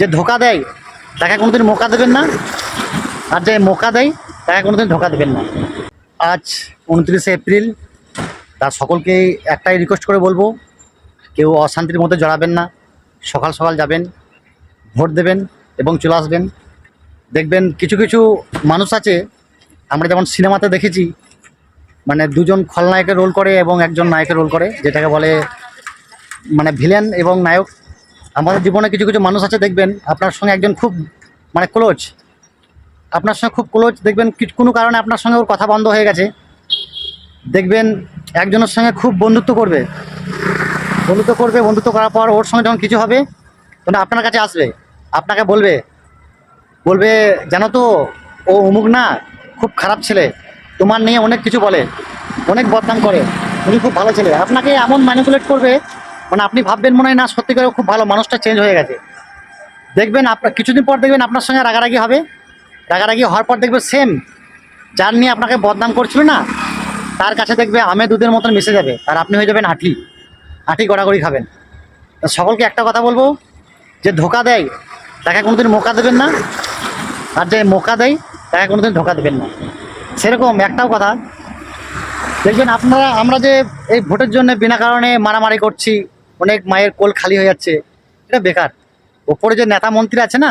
যে ধোকা দেয় তাকে কোনোদিন মৌকা দেবেন না, আর যে মৌকা দেয় তাকে কোনোদিন ধোকা দেবেন না। আজ 29শে এপ্রিল, তার সকলকেই একটাই রিকোয়েস্ট করে বলবো, কেউ অশান্তির মধ্যে জড়াবেন না। সকাল সকাল যাবেন, ভোট দেবেন এবং চলে আসবেন। দেখবেন কিছু কিছু মানুষ আছে, আমরা যেমন সিনেমাতে দেখেছি, মানে দুজন খলনায়কের রোল করে এবং একজন নায়কের রোল করে, যেটাকে বলে মানে ভিলেন এবং নায়ক। আমাদের জীবনে কিছু কিছু মানুষ আছে, দেখবেন আপনার সঙ্গে একজন খুব মানে ক্লোজ, আপনার সঙ্গে খুব ক্লোজ, দেখবেন কোনো কারণে আপনার সঙ্গে ওর কথা বন্ধ হয়ে গেছে। দেখবেন একজনের সঙ্গে খুব বন্ধুত্ব করবে, বন্ধুত্ব করার পর ওর সঙ্গে যখন কিছু হবে তখন আপনার কাছে আসবে, আপনাকে বলবে জানো তো ও অমুক না, খুব খারাপ ছেলে, তোমার নিয়ে অনেক কিছু বলে, অনেক বদনাম করে, উনি খুব ভালো ছেলে। আপনাকে এমন ম্যানিপুলেট করবে, মানে আপনি ভাববেন মনে হয় না সত্যি করে খুব ভালো, মানুষটা চেঞ্জ হয়ে গেছে। দেখবেন আপনার কিছুদিন পর দেখবেন আপনার সঙ্গে রাগারাগি হবে, রাগারাগি হওয়ার পর দেখবে সেম যার নিয়ে আপনাকে বদনাম করছিল না, তার কাছে দেখবে আমে দুধের মতন মিশে যাবে, আর আপনি হয়ে যাবেন আঁটি গড়াগড়ি খাবেন। সকলকে একটা কথা বলবো, যে ধোকা দেয় তাকে কোনোদিন মৌকা দেবেন না, আর যে মৌকা দেয় তাকে কোনোদিন ধোকা দেবেন না। সেরকম একটাও কথা, দেখবেন আমরা যে এই ভোটের জন্য বিনা কারণে মারামারি করছি, অনেক মায়ের কোল খালি হয়ে যাচ্ছে, এটা বেকার। ওপরে যে নেতা মন্ত্রী আছে না,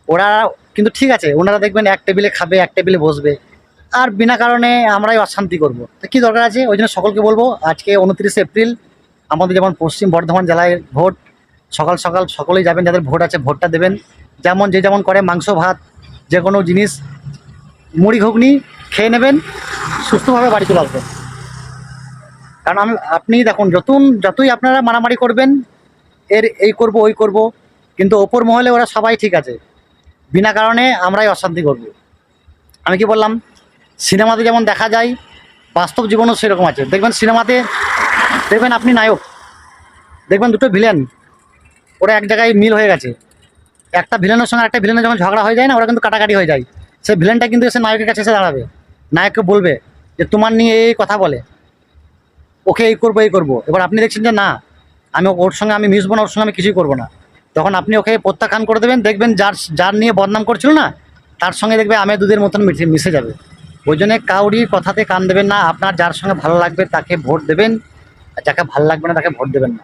ওরা কিন্তু ঠিক আছে, ওনারা দেখবেন এক টেবিলে খাবে, এক টেবিলে বসবে, আর বিনা কারণে আমরাই অশান্তি করব, তো কী দরকার আছে? ওই জন্য সকলকে বলবো, আজকে 29শে এপ্রিল, আমাদের যেমন পশ্চিম বর্ধমান জেলায় ভোট, সকাল সকাল সকলেই যাবেন, যাদের ভোট আছে ভোটটা দেবেন। যে যেমন করে মাংস ভাত যে কোনো জিনিস মুড়ি ঘুগনি খেয়ে নেবেন, সুস্থভাবে বাড়ি চলে আসবেন। কারণ আপনি দেখুন, যতই আপনারা মারামারি করবেন, এই করব ওই করব, কিন্তু ওপর মহলে ওরা সবাই ঠিক আছে, বিনা কারণে আমরাই অশান্তি করব। আমি কি বললাম, সিনেমাতে যেমন দেখা যায়, বাস্তব জীবনও সেরকম আছে। দেখবেন সিনেমাতে দেখবেন আপনি নায়ক, দেখবেন দুটো ভিলেন, ওরা এক জায়গায় মিল হয়ে গেছে, একটা ভিলেনের সঙ্গে একটা ভিলেনের যখন ঝগড়া হয়ে যায় না, ওরা কিন্তু কাটাকাটি হয়ে যায়। সেই ভিলেনটা কিন্তু এসে নায়কের কাছে এসে দাঁড়াবে, নায়ককে বলবে যে তোমার নিয়ে এই কথা বলে, ওকে এই করবো। এবার আপনি দেখছেন যে না, ওর সঙ্গে আমি মিশবো না, ওর সঙ্গে আমি কিছুই করবো না, তখন আপনি ওকে প্রত্যাখ্যান করে দেবেন। দেখবেন যার নিয়ে বদনাম করছিল না, তার সঙ্গে দেখবে আমে দুধের মতন মিশে যাবে। ওই জন্যে কাউরির কথাতে কান দেবেন না, আপনার যার সঙ্গে ভালো লাগবে তাকে ভোট দেবেন, আর যাকে ভালো লাগবে না তাকে ভোট দেবেন না।